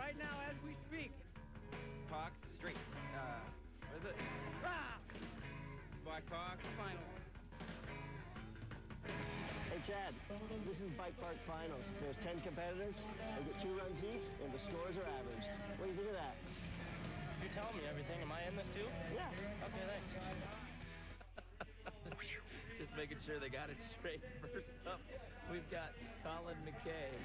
right now as we speak. Park Street. What is it? Bike Park Finals. Hey Chad, this is Bike Park Finals. There's 10 competitors, they get 2 runs each, and the scores are averaged. What do you think of that? You're telling me everything. Am I in this too? Yeah. Okay, thanks. Just making sure they got it straight. First up, we've got Colin McKay.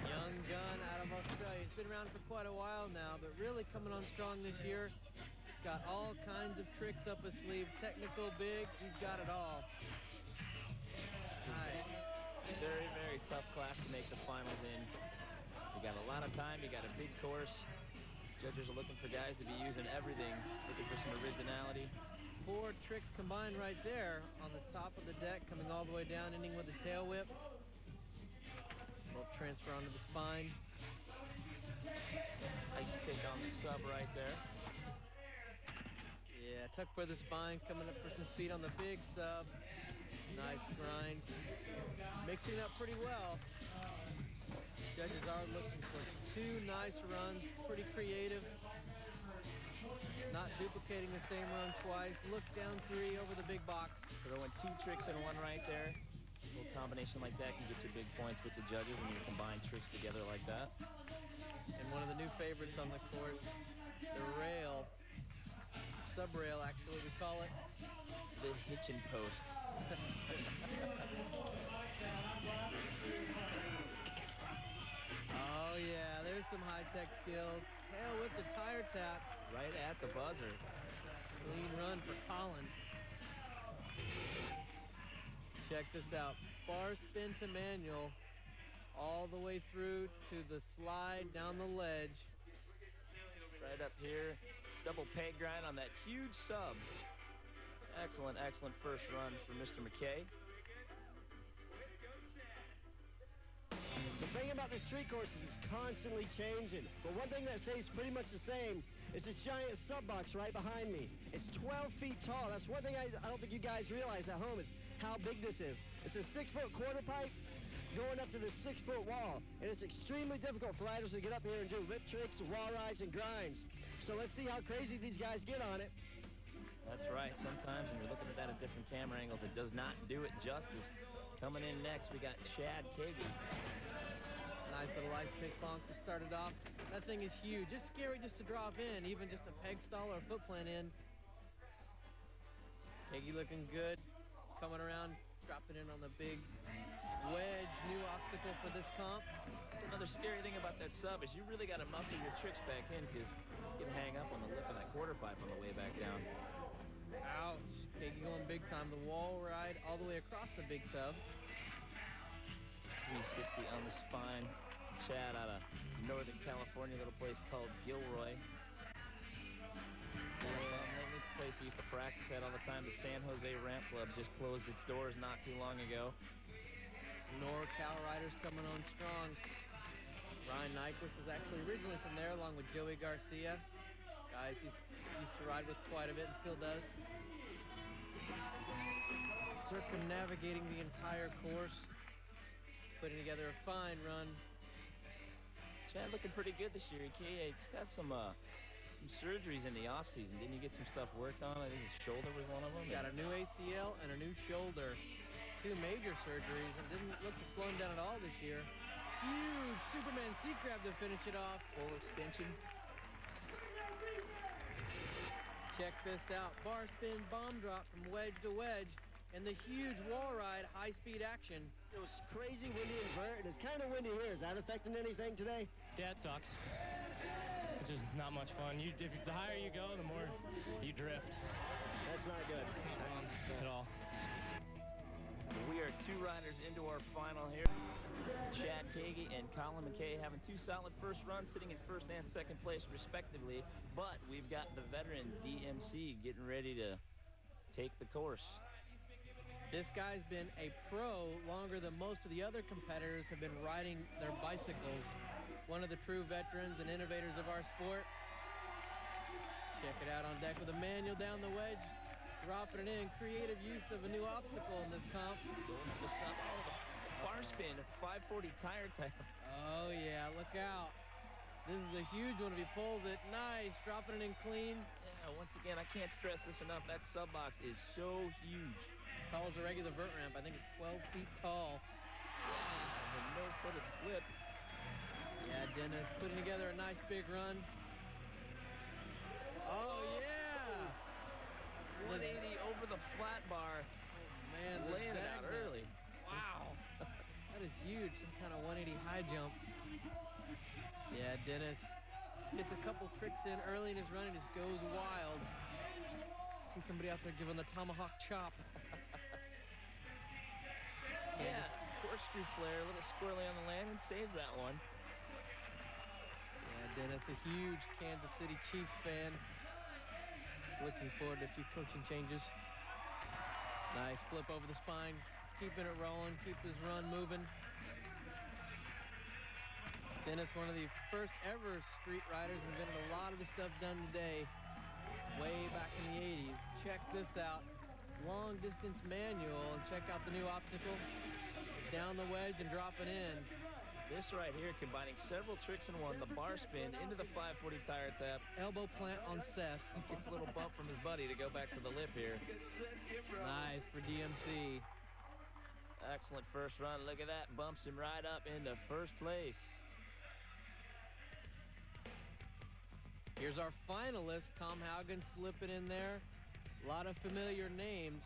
Young gun out of Australia. He's been around for quite a while now, but really coming on strong this year. Got all kinds of tricks up his sleeve. Technical, big, he's got it all. Nice. Very, very tough class to make the finals in. You got a lot of time, you got a big course. Judges are looking for guys to be using everything, looking for some originality. 4 tricks combined right there on the top of the deck, coming all the way down, ending with a tail whip. Little transfer onto the spine. Nice pick on the sub right there. Yeah, tuck for the spine, coming up for some speed on the big sub. Nice grind. Mixing up pretty well. Judges are looking for 2 nice runs, pretty creative. Not duplicating the same run twice. Look down 3 over the big box. Throwing 2 tricks in one right there. A little combination like that can get you big points with the judges when you combine tricks together like that. And one of the new favorites on the course, the rail. Sub-rail, actually, we call it. The hitching post. Oh, yeah, there's some high-tech skill. Tail whip to tire tap. Right at the buzzer. Clean run for Colin. Check this out. Bar spin to manual. All the way through to the slide down the ledge. Right up here. Double peg grind on that huge sub. Excellent, excellent first run for Mr. McKay. The thing about the street course is it's constantly changing. But one thing that stays pretty much the same is this giant sub box right behind me. It's 12 feet tall. That's one thing I don't think you guys realize at home is how big this is. It's a 6-foot quarter pipe going up to the 6-foot wall. And it's extremely difficult for riders to get up here and do lip tricks, wall rides, and grinds. So let's see how crazy these guys get on it. That's right. Sometimes when you're looking at that at different camera angles, it does not do it justice. Coming in next, we got Chad Kagi. Nice little ice pick bonk to start it off. That thing is huge. It's scary just to drop in, even just a peg stall or a foot plant in. Kagi looking good. Coming around, dropping in on the big wedge, new obstacle for this comp. That's another scary thing about that sub is you really got to muscle your tricks back in because you can hang up on the lip of that quarter pipe on the way back down. Ouch. Kagi going big time. The wall ride all the way across the big sub. 360 on the spine. Chad out of Northern California, little place called Gilroy. Lately, place he used to practice at all the time. The San Jose Ramp Club just closed its doors not too long ago. NorCal riders coming on strong. Ryan Nyquist is actually originally from there, along with Joey Garcia. Guys he's used to ride with quite a bit and still does. Circumnavigating the entire course. Putting together a fine run. Chad looking pretty good this year. He just had some surgeries in the off-season. Didn't he get some stuff worked on? I think his shoulder was one of them. Got a new ACL and a new shoulder. 2 major surgeries and didn't look to slow him down at all this year. Huge Superman seat grab to finish it off. Full extension. Check this out. Bar spin bomb drop from wedge to wedge. And the huge wall ride, high-speed action. It was crazy windy and vert, and it's kind of windy here. Is that affecting anything today? Yeah, it sucks. It's just not much fun. The higher you go, the more you drift. That's not good. Not fun at all. We are 2 riders into our final here. Chad Kagi and Colin McKay having 2 solid first runs, sitting in first and second place respectively. But we've got the veteran DMC getting ready to take the course. This guy's been a pro longer than most of the other competitors have been riding their bicycles. One of the true veterans and innovators of our sport. Check it out on deck with a manual down the wedge. Dropping it in. Creative use of a new obstacle in this comp. Going to the sub. bar spin, 540 tire type. Oh, yeah, look out. This is a huge one if he pulls it. Nice, dropping it in clean. Yeah, once again, I can't stress this enough. That sub box is so huge. Tall as a regular vert ramp. I think it's 12 feet tall. Yeah, and the no-footed flip. Yeah, Dennis putting together a nice big run. Oh, yeah! 180 over the flat bar. Man, laying it out early. Wow. That is huge. Some kind of 180 high jump. Yeah, Dennis gets a couple tricks in early in his run and just goes wild. See somebody out there giving the tomahawk chop. Yeah, corkscrew flare, a little squirrely on the landing, saves that one. Yeah, Dennis, a huge Kansas City Chiefs fan. Looking forward to a few coaching changes. Nice flip over the spine, keeping it rolling, keep his run moving. Dennis, one of the first ever street riders, invented a lot of the stuff done today way back in the 80s. Check this out. Long distance manual, and check out the new obstacle. Down the wedge and drop it in. This right here combining several tricks in one, the bar spin into the 540 tire tap. Elbow plant on Seth. Gets a little bump from his buddy to go back to the lip here. Nice for DMC. Excellent first run. Look at that. Bumps him right up into first place. Here's our finalist, Tom Haugen slipping in there. A lot of familiar names.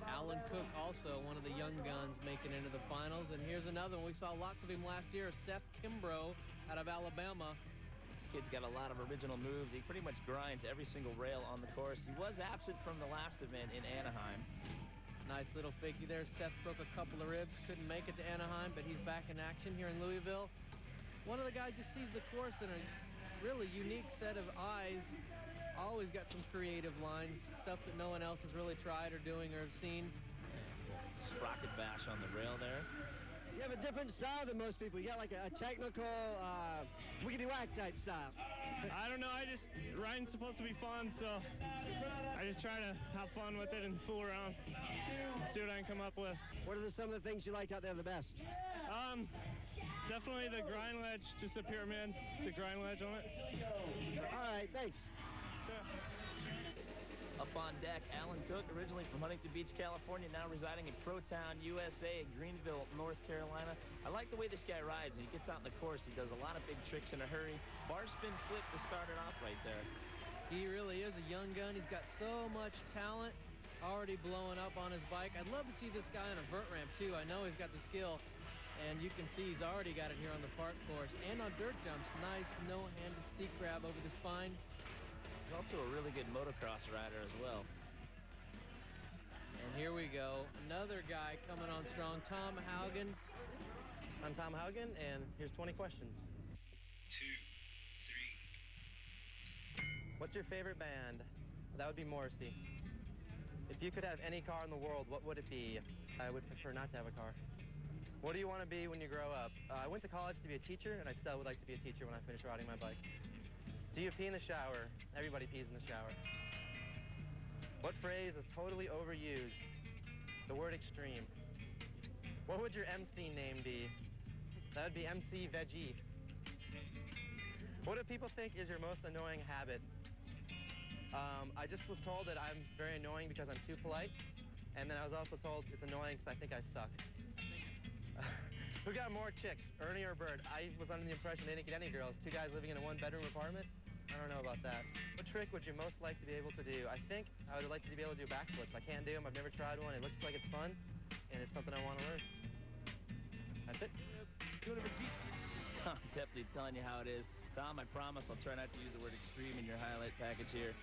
Alan Cook, also one of the young guns, making it into the finals. And here's another one. We saw lots of him last year, Seth Kimbrough out of Alabama. This kid's got a lot of original moves. He pretty much grinds every single rail on the course. He was absent from the last event in Anaheim. Nice little fakie there. Seth broke a couple of ribs, couldn't make it to Anaheim, but he's back in action here in Louisville. One of the guys just sees the course in a really unique set of eyes. Always got some creative lines, stuff that no one else has really tried or doing or have seen. Sprocket bash on the rail there. You have a different style than most people. You got like a technical, wickety-whack type style. I don't know. Riding's supposed to be fun, so I just try to have fun with it and fool around. See what I can come up with. What are some of the things you liked out there the best? Definitely the grind ledge, just a pyramid, the grind ledge on it. All right, thanks. Up on deck, Alan Cook, originally from Huntington Beach, California, now residing in Protown, USA, in Greenville, North Carolina. I like the way this guy rides. When he gets out in the course, he does a lot of big tricks in a hurry. Bar spin flip to start it off right there. He really is a young gun. He's got so much talent, already blowing up on his bike. I'd love to see this guy on a vert ramp, too. I know he's got the skill. And you can see he's already got it here on the park course. And on dirt jumps, nice no-handed seat grab over the spine. He's also a really good motocross rider as well. And here we go. Another guy coming on strong, Tom Haugen. I'm Tom Haugen, and here's 20 questions. 2, 3. What's your favorite band? That would be Morrissey. If you could have any car in the world, what would it be? I would prefer not to have a car. What do you want to be when you grow up? I went to college to be a teacher, and I still would like to be a teacher when I finish riding my bike. Do you pee in the shower? Everybody pees in the shower. What phrase is totally overused? The word extreme. What would your MC name be? That would be MC Veggie. What do people think is your most annoying habit? I just was told that I'm very annoying because I'm too polite, and then I was also told it's annoying because I think I suck. Who got more chicks, Ernie or Bert? I was under the impression they didn't get any girls. Two guys living in a one-bedroom apartment? I don't know about that. What trick would you most like to be able to do? I think I would like to be able to do backflips. I can't do them. I've never tried one. It looks like it's fun, and it's something I want to learn. That's it. Tom definitely telling you how it is. Tom, I promise I'll try not to use the word extreme in your highlight package here.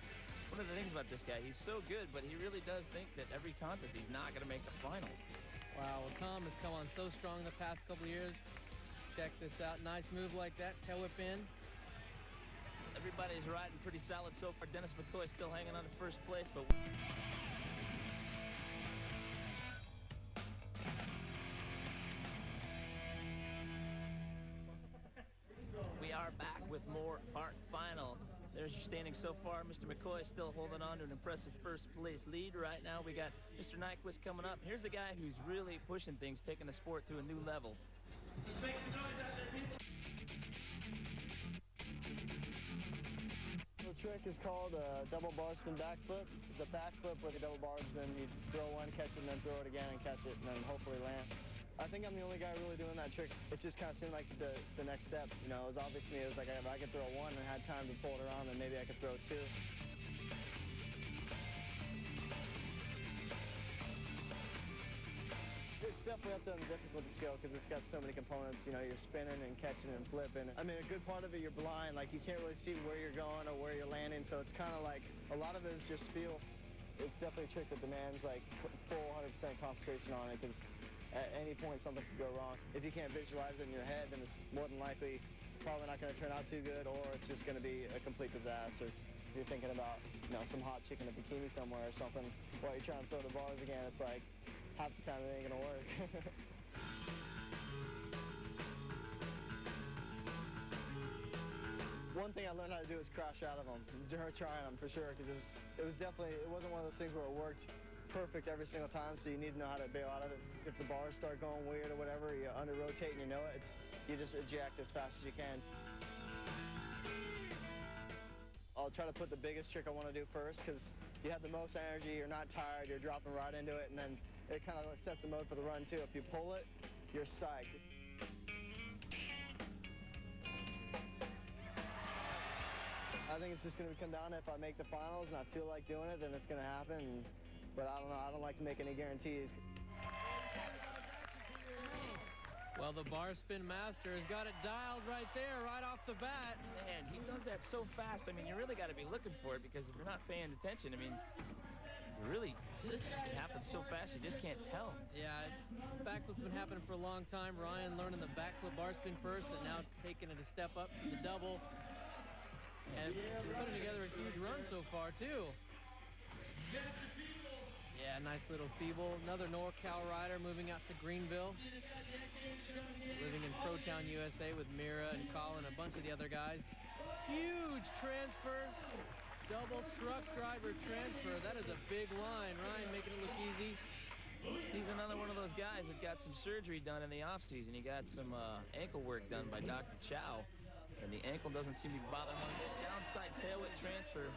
One of the things about this guy, he's so good, but he really does think that every contest he's not going to make the finals. Wow, well, Tom has come on so strong the past couple of years. Check this out. Nice move like that. Tail whip in. Everybody's riding pretty solid so far. Dennis McCoy still hanging on to first place, but we are back with more park final. there's your standing so far. Mr. McCoy still holding on to an impressive first-place lead. Right now, we got Mr. Nyquist coming up. Here's a guy who's really pushing things, taking the sport to a new level. The trick is called a double bar spin backflip. It's the backflip with a double bar spin. You throw one, catch it, and then throw it again and catch it, and then hopefully land. I think I'm the only guy really doing that trick. It just kind of seemed like the next step. You know, it was obvious to me. It was like if I could throw one and had time to pull it around, then maybe I could throw two. It's definitely up to the difficulty scale because it's got so many components. You know, you're spinning and catching and flipping. I mean, a good part of it, you're blind. Like, you can't really see where you're going or where you're landing. So it's kind of like a lot of it is just feel. It's definitely a trick that demands like full 100% concentration on it because at any point something could go wrong. If you can't visualize it in your head, then it's more than likely probably not going to turn out too good, or it's just going to be a complete disaster. If you're thinking about, you know, some hot chick in a bikini somewhere or something while you're trying to throw the bars again, it's like half the time it ain't going to work. One thing I learned how to do is crash out of them, trying them for sure, because it wasn't one of those things where it worked perfect every single time, so you need to know how to bail out of it. If the bars start going weird or whatever, you under-rotate and you know it, you just eject as fast as you can. I'll try to put the biggest trick I want to do first, because you have the most energy, you're not tired, you're dropping right into it, and then it kind of sets the mode for the run too. If you pull it, you're psyched. I think it's just going to come down to if I make the finals and I feel like doing it, then it's going to happen. But I don't know. I don't like to make any guarantees. Well, the bar spin master has got it dialed right there, right off the bat. Man, he does that so fast. I mean, you really got to be looking for it because if you're not paying attention, I mean, it happens so fast you just can't tell. Yeah, backflip's been happening for a long time. Ryan learning the backflip bar spin first and now taking it a step up to the double. And putting together a huge run so far, too. Yeah, nice little feeble. Another NorCal rider moving out to Greenville. Living in Protown, USA with Mira and Colin and a bunch of the other guys. Huge transfer. Double truck driver transfer. That is a big line. Ryan making it look easy. He's another one of those guys that got some surgery done in the offseason. He got some ankle work done by Dr. Chow. And the ankle doesn't seem to be bothering him. Downside tail whip transfer.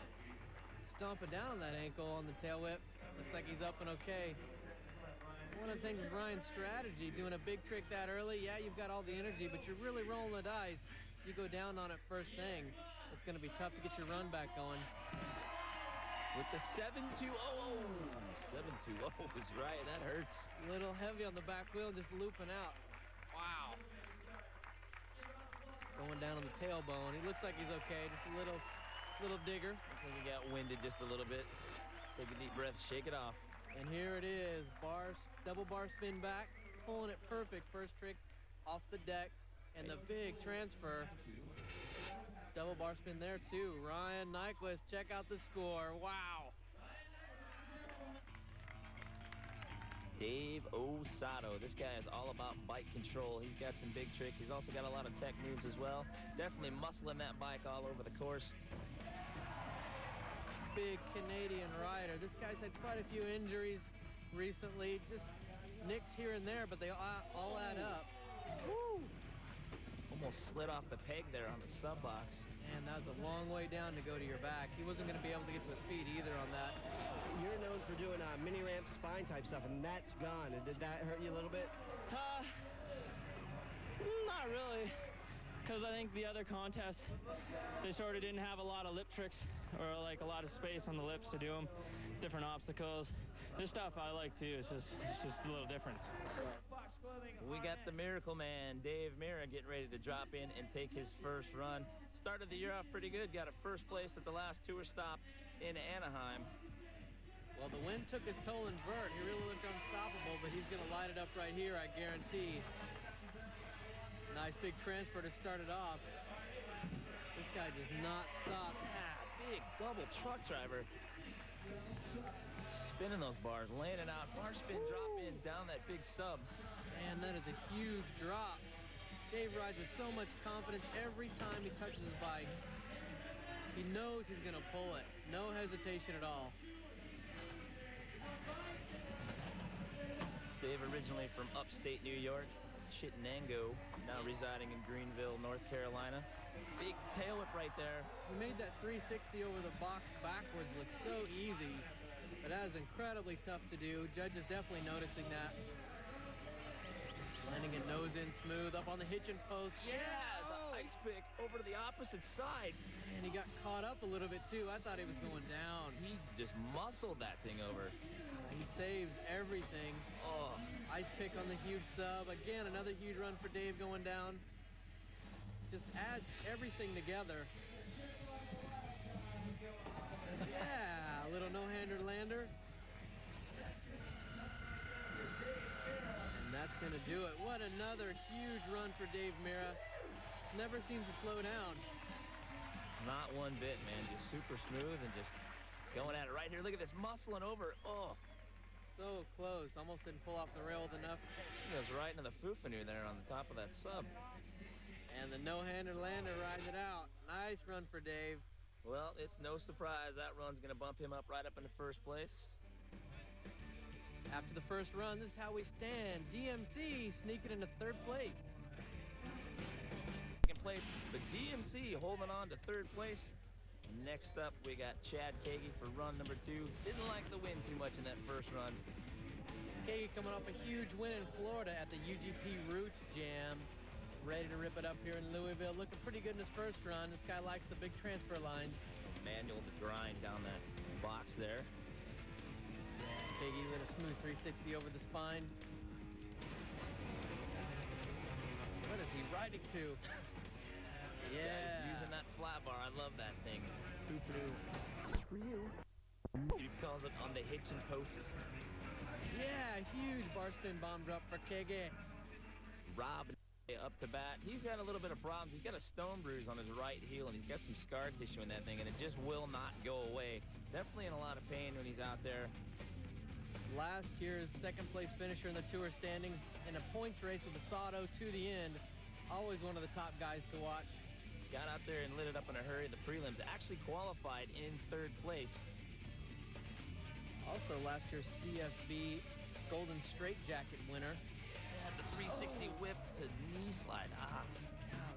Stomping down on that ankle on the tail whip. Looks like he's up and okay. One of the things with Ryan's strategy, doing a big trick that early, yeah, you've got all the energy, but you're really rolling the dice. You go down on it first thing. It's going to be tough to get your run back going. With the 7-2-0. 7-2-0 is right. That hurts. A little heavy on the back wheel, just looping out. Wow. Going down on the tailbone. He looks like he's okay. Just a little digger. Looks like he got winded just a little bit. Take a deep breath, shake it off. And here it is. Double bar spin back. Pulling it perfect. First trick off the deck. And the big transfer. Double bar spin there too. Ryan Nyquist, check out the score. Wow. Dave Osato. This guy is all about bike control. He's got some big tricks. He's also got a lot of tech moves as well. Definitely muscling that bike all over the course. Big Canadian rider. This guy's had quite a few injuries recently. Just nicks here and there, but they all add up. Woo! Almost slid off the peg there on the sub box. And that was a long way down to go to your back. He wasn't going to be able to get to his feet either on that. You're known for doing mini ramp spine type stuff, and that's gone. And did that hurt you a little bit? Not really, because I think the other contests, they sort of didn't have a lot of lip tricks or like a lot of space on the lips to do them, different obstacles. This stuff I like too. It's just a little different. We got the Miracle Man, Dave Mira, getting ready to drop in and take his first run. Started the year off pretty good. Got a first place at the last tour stop in Anaheim. Well, the wind took his toll in vert. He really looked unstoppable, but he's going to light it up right here, I guarantee. Nice big transfer to start it off. This guy does not stop. Big double truck driver. Spinning those bars, laying it out. Bar spin, drop in, down that big sub. Man, that is a huge drop. Dave rides with so much confidence every time he touches his bike. He knows he's going to pull it. No hesitation at all. Dave, originally from upstate New York, Chittenango, now residing in Greenville, North Carolina. Big tail whip right there. He made that 360 over the box backwards look so easy, but that is incredibly tough to do. Judge is definitely noticing that. Landing it nose in smooth up on the hitching post. Yeah, the ice pick over to the opposite side. And he got caught up a little bit too. I thought he was going down. He just muscled that thing over. He saves everything. Oh, Ice pick on the huge sub. Again, another huge run for Dave going down. Just adds everything together. Yeah, a little no-hander lander. And that's going to do it. What another huge run for Dave Mira. Never seems to slow down. not one bit, man. Just super smooth and just going at it right here. Look at this, muscling over. Oh. So close. Almost didn't pull off the rail with enough. He goes right into the foo-fanoo there on the top of that sub. And the no-hander lander rides it out. Nice run for Dave. Well, it's no surprise that run's going to bump him up right up into first place. After the first run, this is how we stand. DMC sneaking into third place. Second place, but DMC holding on to third place. Next up, we got Chad Kagi for run number 2. Didn't like the wind too much in that first run. Kagi coming off a huge win in Florida at the UGP Roots Jam. Ready to rip it up here in Louisville. Looking pretty good in his first run. This guy likes the big transfer lines. Manual to grind down that box there. Kagi with a smooth 360 over the spine. What is he riding to? Yeah. He's using that flat bar. I love that thing. Foo-foo. For you. He calls it on the hitching post. Yeah, huge bar spin bomb drop for Kagi. Rob up to bat. He's had a little bit of problems. He's got a stone bruise on his right heel, and he's got some scar tissue in that thing, and it just will not go away. Definitely in a lot of pain when he's out there. Last year's second place finisher in the tour standings in a points race with the Sato to the end. Always one of the top guys to watch. Got out there and lit it up in a hurry. The prelims actually qualified in third place. Also last year's CFB Golden Straight Jacket winner. Had the 360 whip to knee slide.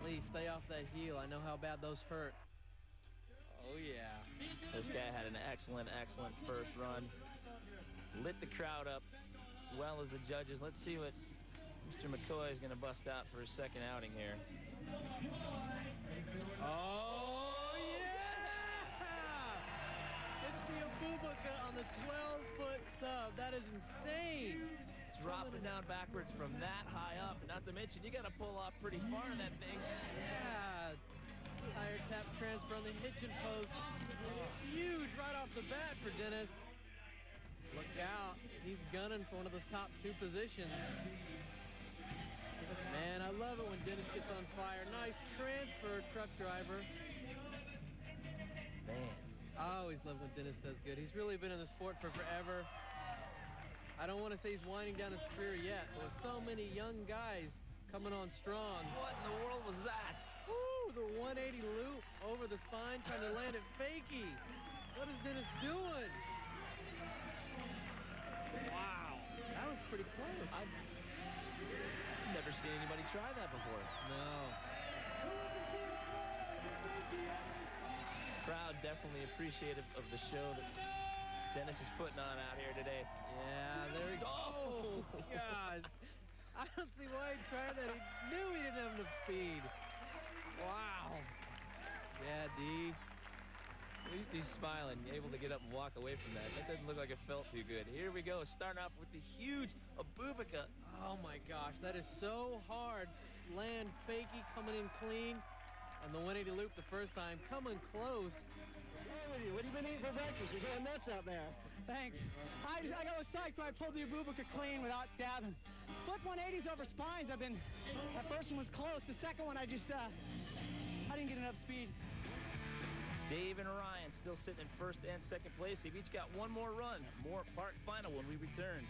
Golly, stay off that heel. I know how bad those hurt. Oh, yeah. This guy had an excellent, excellent first run. Lit the crowd up as well as the judges. Let's see what Mr. McCoy is going to bust out for his second outing here. Oh, yeah! It's the Abubuka on the 12-foot sub. That is insane. It's dropping down backwards from that high up. Not to mention, you got to pull off pretty far in that thing. Yeah. Tire tap transfer on the hitching post. Huge right off the bat for Dennis. Look out. He's gunning for one of those top 2 positions. Man, I love it when Dennis gets on fire. Nice transfer, truck driver. Man. I always love when Dennis does good. He's really been in the sport for forever. I don't want to say he's winding down his career yet, but with so many young guys coming on strong. What in the world was that? Woo, the 180 loop over the spine, trying to land it fakie. What is Dennis doing? Wow, that was pretty close. I've never seen anybody try that before. No. Crowd definitely appreciative of the show that Dennis is putting on out here today. Yeah, there he goes. Oh, gosh. I don't see why he tried that. He knew he didn't have enough speed. Wow. Yeah, D. At least he's smiling, able to get up and walk away from that. That doesn't look like it felt too good. Here we go, starting off with the huge Abubuka. Oh, my gosh. That is so hard. Land fakie, coming in clean. And the 180 loop the first time, coming close. What's wrong with you? What have you been eating for breakfast? You're going nuts out there. Thanks. I got psyched when I pulled the Abubuka clean without dabbing. Flip 180s over spines. That first one was close. The second one, I didn't get enough speed. Dave and Ryan still sitting in first and second place. They've each got one more run. More park final when we return.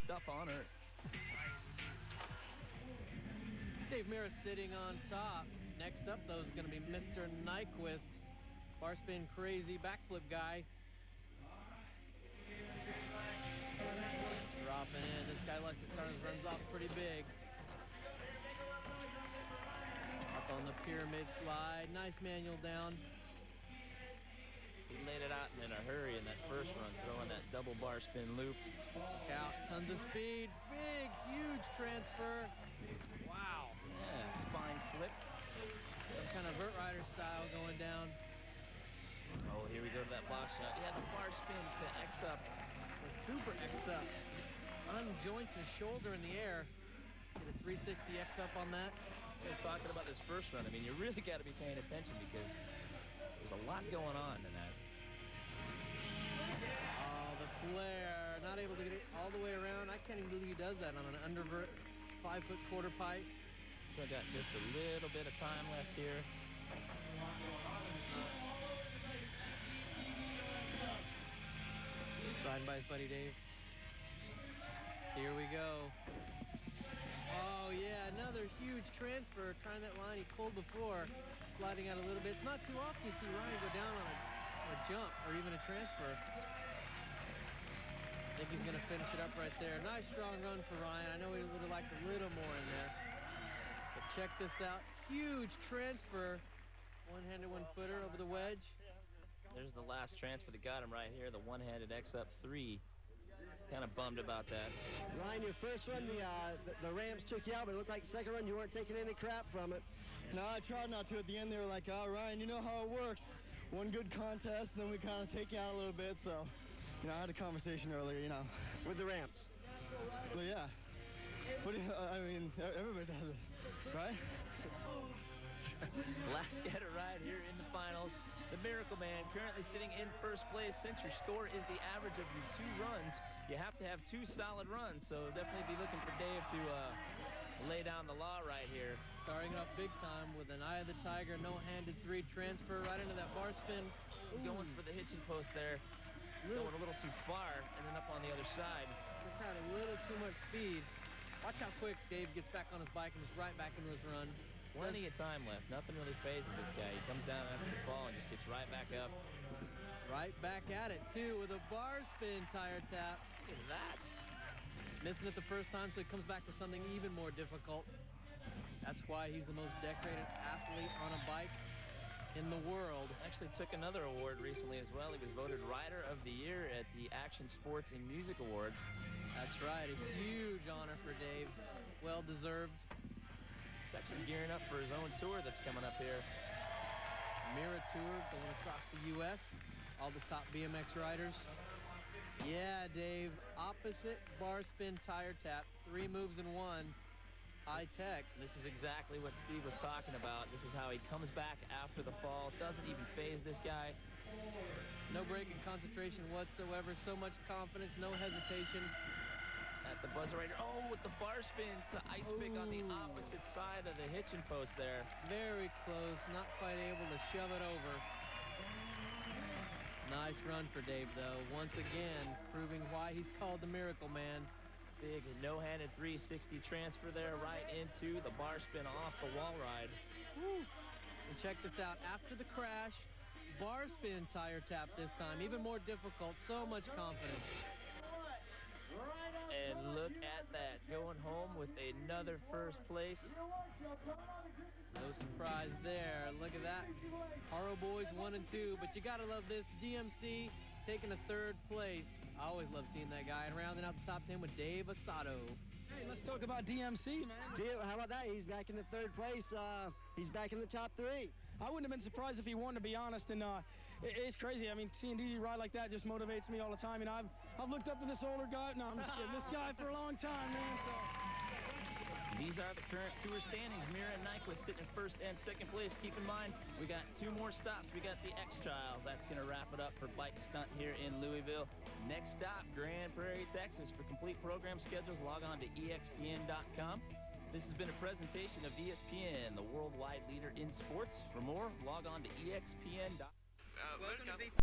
Stuff on Earth. Dave Mira sitting on top. Next up, though, is going to be Mr. Nyquist, bar spin crazy backflip guy. Dropping in. This guy likes to start his runs off pretty big. Up on the pyramid slide. Nice manual down. He laid it out in a hurry in that first run, throwing that double bar spin loop. Look out. Tons of speed. Big, huge transfer. Wow. Yeah, spine flip. Some kind of vert rider style going down. Oh, here we go to that box shot. Yeah, the bar spin to X up. The super X up. Unjoints his shoulder in the air. Get a 360 X up on that. I was talking about this first run. I mean, you really got to be paying attention because there's a lot going on in that. Oh, the flare. Not able to get it all the way around. I can't even believe he does that on an undervert 5-foot quarter pipe. Still got just a little bit of time left here. Riding by his buddy Dave. Here we go. Oh, yeah, another huge transfer. Trying that line he pulled before. Sliding out a little bit. It's not too often you see Ryan go down on a jump or even a transfer. I think he's going to finish it up right there. Nice, strong run for Ryan. I know he would have liked a little more in there. But check this out. Huge transfer. One-handed, one-footer over the wedge. There's the last transfer that got him right here, the one-handed X up 3. Kind of bummed about that. Ryan, your first run, the ramps took you out, but it looked like the second run you weren't taking any crap from it. No, I tried not to. At the end, they were like, oh, Ryan, you know how it works. One good contest, and then we kind of take you out a little bit. So, I had a conversation earlier, With the ramps. But yeah. What do you, I mean, everybody does it, right? Last getter ride here in the finals. The Miracle Man currently sitting in first place. Since your score is the average of your 2 runs, you have to have 2 solid runs. So definitely be looking for Dave to lay down the law right here. Starting off big time with an Eye of the Tiger, no-handed 3 transfer right into that bar spin. Ooh. Going for the hitching post there. Going a little too far and then up on the other side. Just had a little too much speed. Watch how quick Dave gets back on his bike and is right back into his run. Plenty of time left. Nothing really phases this guy. He comes down after the fall and just gets right back up. Right back at it, too, with a bar spin tire tap. Look at that. Missing it the first time, so he comes back for something even more difficult. That's why he's the most decorated athlete on a bike in the world. Actually took another award recently as well. He was voted Rider of the Year at the Action Sports and Music Awards. That's right. A huge honor for Dave. Well deserved. He's actually gearing up for his own tour that's coming up here. Mira Tour going across the U.S. All the top BMX riders. Yeah, Dave. Opposite bar spin tire tap. 3 moves in 1. High tech. This is exactly what Steve was talking about. This is how he comes back after the fall. Doesn't even phase this guy. No break in concentration whatsoever. So much confidence, no hesitation. At the buzzer rider. Oh, with the bar spin to ice pick on the opposite side of the hitching post there. Very close. Not quite able to shove it over. Nice run for Dave, though. Once again, proving why he's called the Miracle Man. Big no-handed 360 transfer there right into the bar spin off the wall ride. Woo. And check this out. After the crash, bar spin tire tap this time. Even more difficult. So much confidence. And look at that. Going home with another first place. No surprise there. Look at that. Haro Boys 1 and 2. But you got to love this. DMC taking a 3rd place. I always love seeing that guy. And rounding out the top 10 with Dave Asado. Hey, let's talk about DMC, man. How about that? He's back in the 3rd place. He's back in the top 3. I wouldn't have been surprised if he won, to be honest. And it's crazy. I mean, seeing DD ride like that just motivates me all the time. I've looked up to this older guy. No, I'm just kidding. This guy for a long time, man. So. These are the current tour standings. Mira and Nyquist sitting in 1st and 2nd place. Keep in mind, we got 2 more stops. We got the X Trials. That's going to wrap it up for Bike Stunt here in Louisville. Next stop, Grand Prairie, Texas. For complete program schedules, log on to ESPN.com. This has been a presentation of ESPN, the worldwide leader in sports. For more, log on to ESPN.com. Welcome to